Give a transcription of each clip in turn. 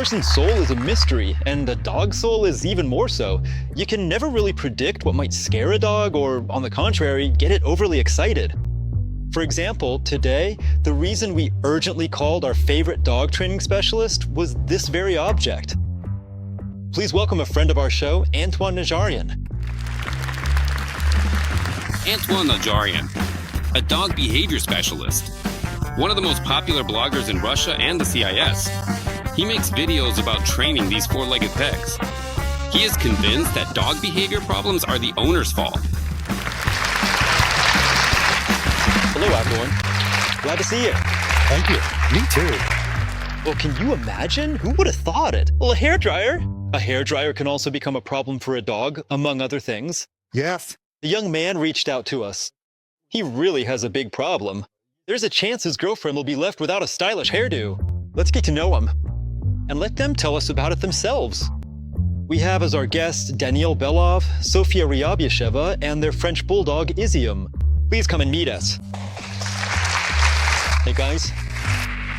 person's soul is a mystery, and a dog's soul is even more so. You can never really predict what might scare a dog or, on the contrary, get it overly excited. For example, today, the reason we urgently called our favorite dog training specialist was this very object. Please welcome a friend of our show, Antoine Najarian. Antoine Najarian, a dog behavior specialist. One of the most popular bloggers in Russia and the CIS. He makes videos about training these four-legged pegs. He is convinced that dog behavior problems are the owner's fault. Hello, everyone. Glad to see you. Thank you. Me too. Well, can you imagine? Who would have thought it? Well, a hairdryer. A hairdryer can also become a problem for a dog, among other things. Yes. The young man reached out to us. He really has a big problem. There's a chance his girlfriend will be left without a stylish hairdo. Let's get to know him and let them tell us about it themselves. We have as our guests Daniel Belov, Sofia Ryabyasheva, and their French bulldog Izium. Please come and meet us. Hey guys.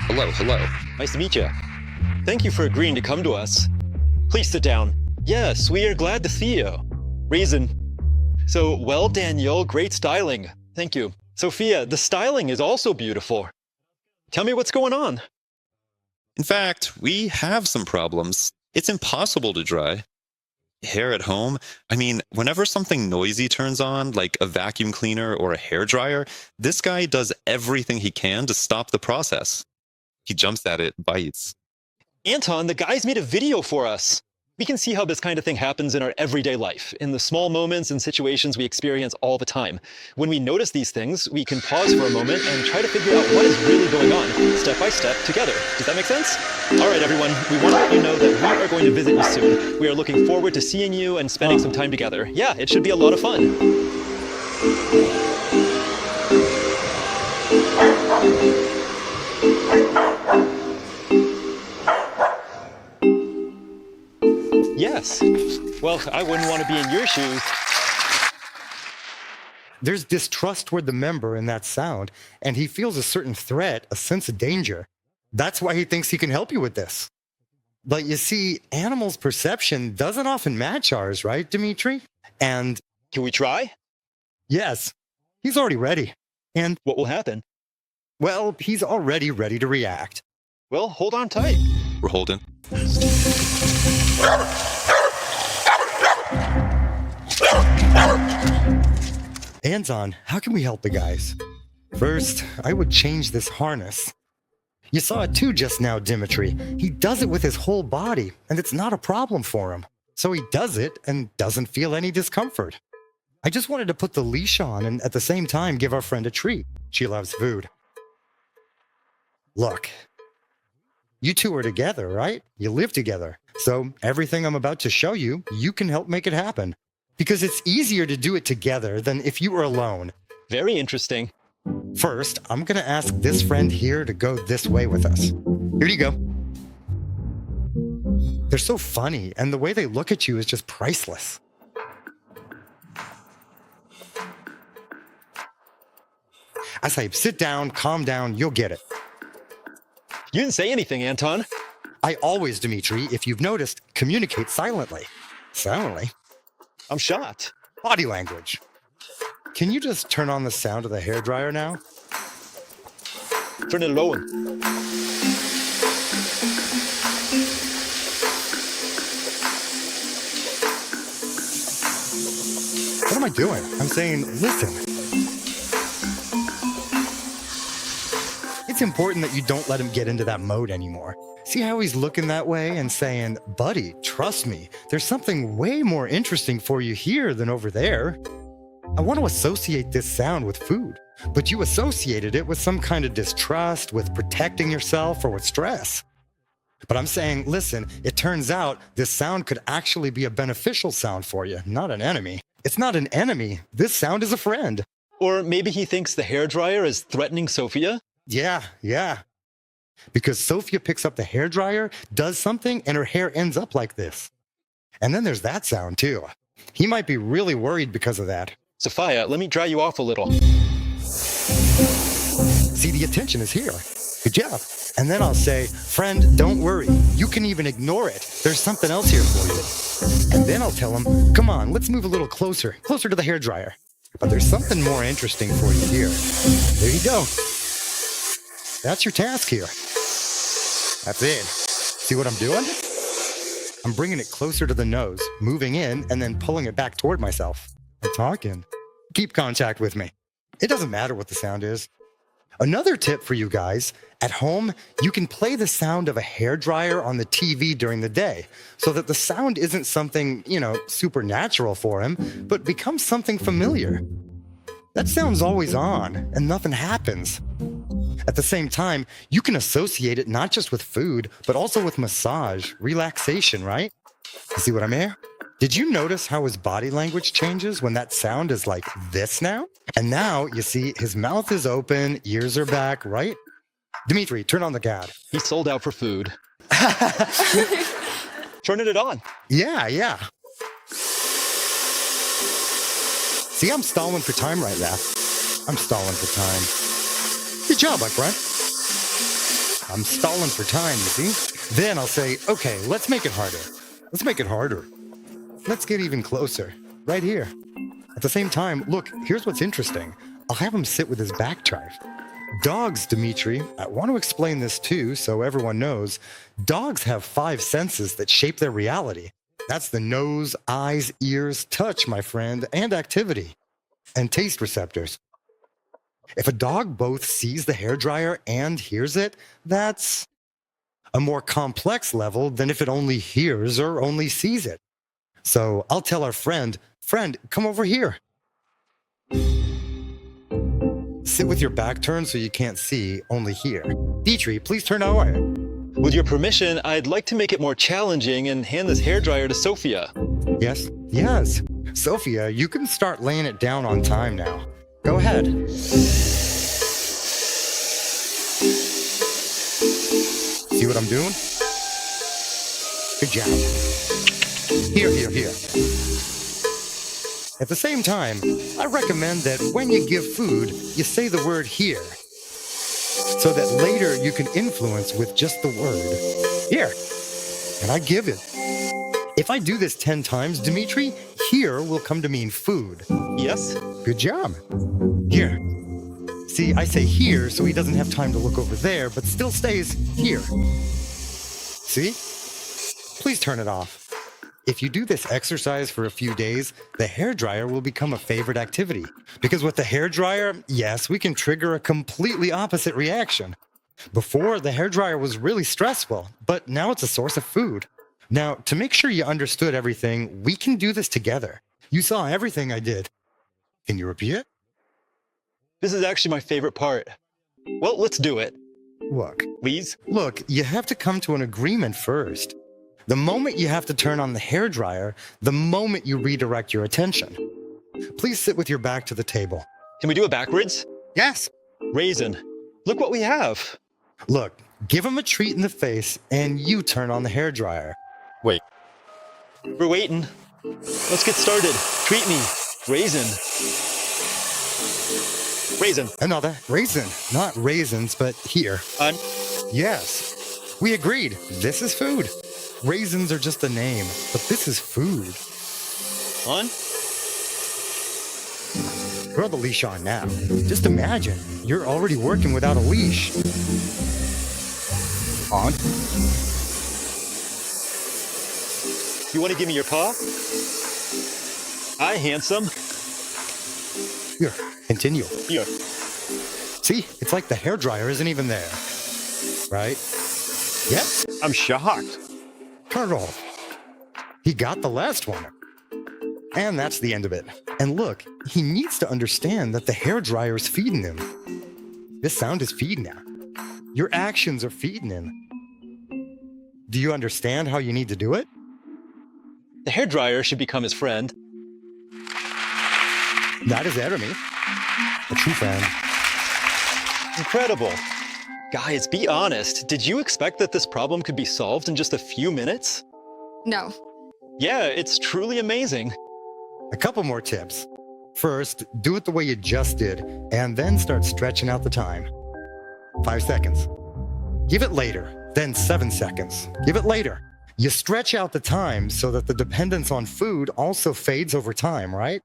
Hello, hello. Nice to meet you. Thank you for agreeing to come to us. Please sit down. Yes, we are glad to see you. Reason. So, well, Daniel, great styling. Thank you. Sophia, the styling is also beautiful. Tell me what's going on. In fact, we have some problems. It's impossible to dry. Hair at home, whenever something noisy turns on, like a vacuum cleaner or a hairdryer, this guy does everything he can to stop the process. He jumps at it, bites. Anton, the guys made a video for us. We can see how this kind of thing happens in our everyday life, in the small moments and situations we experience all the time. When we notice these things, we can pause for a moment and try to figure out what is really going on, step by step, together. Does that make sense? All right, everyone, we want to let you know that we are going to visit you soon. We are looking forward to seeing you and spending some time together. Yeah, it should be a lot of fun. Yes. Well, I wouldn't want to be in your shoes. There's distrust toward the member in that sound, and he feels a certain threat, a sense of danger. That's why he thinks he can help you with this. But you see, animals' perception doesn't often match ours, right, Dimitri? And can we try? Yes, he's already ready. And what will happen? Well, he's already ready to react. Well, hold on tight. We're holding. Anton, how can we help the guys? First, I would change this harness. You saw it too just now, Dimitri. He does it with his whole body, and it's not a problem for him. So he does it and doesn't feel any discomfort. I just wanted to put the leash on and at the same time give our friend a treat. She loves food. Look, you two are together, right? You live together. So everything I'm about to show you, you can help make it happen. Because it's easier to do it together than if you were alone. Very interesting. First, I'm going to ask this friend here to go this way with us. Here you go. They're so funny, and the way they look at you is just priceless. I say, sit down, calm down, you'll get it. You didn't say anything, Anton. I always, Dimitri, if you've noticed, communicate silently. Silently? I'm shocked. Body language. Can you just turn on the sound of the hairdryer now? Turn it low. What am I doing? I'm saying, listen. It's important that you don't let him get into that mode anymore. See how he's looking that way and saying, buddy, trust me, there's something way more interesting for you here than over there. I want to associate this sound with food, but you associated it with some kind of distrust, with protecting yourself, or with stress. But I'm saying, listen, it turns out this sound could actually be a beneficial sound for you, not an enemy. It's not an enemy. This sound is a friend. Or maybe he thinks the hairdryer is threatening Sophia? Yeah. Because Sophia picks up the hairdryer, does something, and her hair ends up like this. And then there's that sound, too. He might be really worried because of that. Sophia, let me dry you off a little. See, the attention is here. Good job. And then I'll say, friend, don't worry. You can even ignore it. There's something else here for you. And then I'll tell him, come on, let's move a little closer to the hairdryer. But there's something more interesting for you here. There you go. That's your task here. That's it. See what I'm doing? I'm bringing it closer to the nose, moving in, and then pulling it back toward myself. I'm talking. Keep contact with me. It doesn't matter what the sound is. Another tip for you guys, at home, you can play the sound of a hairdryer on the TV during the day so that the sound isn't something, supernatural for him, but becomes something familiar. That sound's always on and nothing happens. At the same time, you can associate it not just with food, but also with massage, relaxation, right? You see what I mean? Did you notice how his body language changes when that sound is like this now? And now, you see, his mouth is open, ears are back, right? Dimitri, turn on the GAD. He's sold out for food. Turning it on. Yeah. See, I'm stalling for time right now. I'm stalling for time. Good job, my friend. I'm stalling for time, you see? Then I'll say, okay, let's make it harder. Let's get even closer, right here. At the same time, look, here's what's interesting. I'll have him sit with his back turned. Dogs, Dimitri, I want to explain this too so everyone knows. Dogs have 5 senses that shape their reality. That's the nose, eyes, ears, touch, my friend, and activity, and taste receptors. If a dog both sees the hairdryer and hears it, that's a more complex level than if it only hears or only sees it. So I'll tell our friend, come over here. Sit with your back turned so you can't see, only hear. Dimitri, please turn over. With your permission, I'd like to make it more challenging and hand this hairdryer to Sophia. Yes. Sophia, you can start laying it down on time now. Go ahead. See what I'm doing? Good job. Here. At the same time, I recommend that when you give food, you say the word here, so that later you can influence with just the word here. And I give it. If I do this 10 times, Dimitri, here will come to mean food. Yes? Good job. Here. See, I say here so he doesn't have time to look over there, but still stays here. See? Please turn it off. If you do this exercise for a few days, the hairdryer will become a favorite activity. Because with the hairdryer, yes, we can trigger a completely opposite reaction. Before, the hairdryer was really stressful, but now it's a source of food. Now, to make sure you understood everything, we can do this together. You saw everything I did. Can you repeat it? This is actually my favorite part. Well, let's do it. Look, Please? Look, you have to come to an agreement first. The moment you have to turn on the hairdryer, the moment you redirect your attention. Please sit with your back to the table. Can we do it backwards? Yes. Raisin. Look what we have. Look, give him a treat in the face and you turn on the hairdryer. Wait, We're waiting. Let's get started. Treat me. Raisin. Raisin. Another raisin. Not raisins, but here. On. Yes. We agreed. This is food. Raisins are just a name, but this is food. On. Throw the leash on now. Just imagine, you're already working without a leash. On. You want to give me your paw? Hi, handsome. Here, continue. Here. See, it's like the hairdryer isn't even there. Right? Yep. I'm shocked. Turn it off. He got the last one. And that's the end of it. And look, he needs to understand that the hairdryer is feeding him. This sound is feeding him. Your actions are feeding him. Do you understand how you need to do it? The hairdryer should become his friend. That is Jeremy, a true friend. Incredible. Guys, be honest. Did you expect that this problem could be solved in just a few minutes? No. Yeah, it's truly amazing. A couple more tips. First, do it the way you just did, and then start stretching out the time. 5 seconds. Give it later, then 7 seconds. Give it later. You stretch out the time so that the dependence on food also fades over time, right?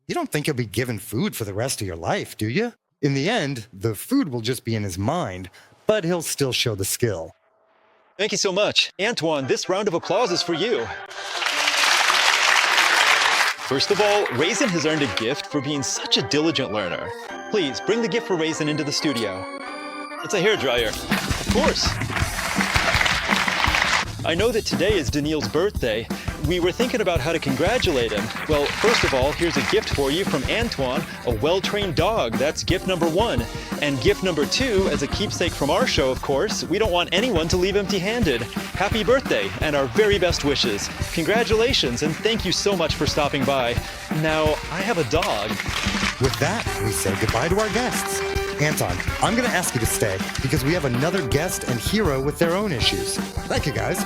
You don't think you'll be given food for the rest of your life, do you? In the end, the food will just be in his mind, but he'll still show the skill. Thank you so much. Antoine, this round of applause is for you. First of all, Raisin has earned a gift for being such a diligent learner. Please, bring the gift for Raisin into the studio. It's a hairdryer. Of course. I know that today is Daniil's birthday. We were thinking about how to congratulate him. Well, first of all, here's a gift for you from Antoine, a well-trained dog. That's gift number 1. And gift number 2, as a keepsake from our show, of course, we don't want anyone to leave empty-handed. Happy birthday and our very best wishes. Congratulations and thank you so much for stopping by. Now, I have a dog. With that, we say goodbye to our guests. Anton, I'm going to ask you to stay because we have another guest and hero with their own issues. Thank you, guys.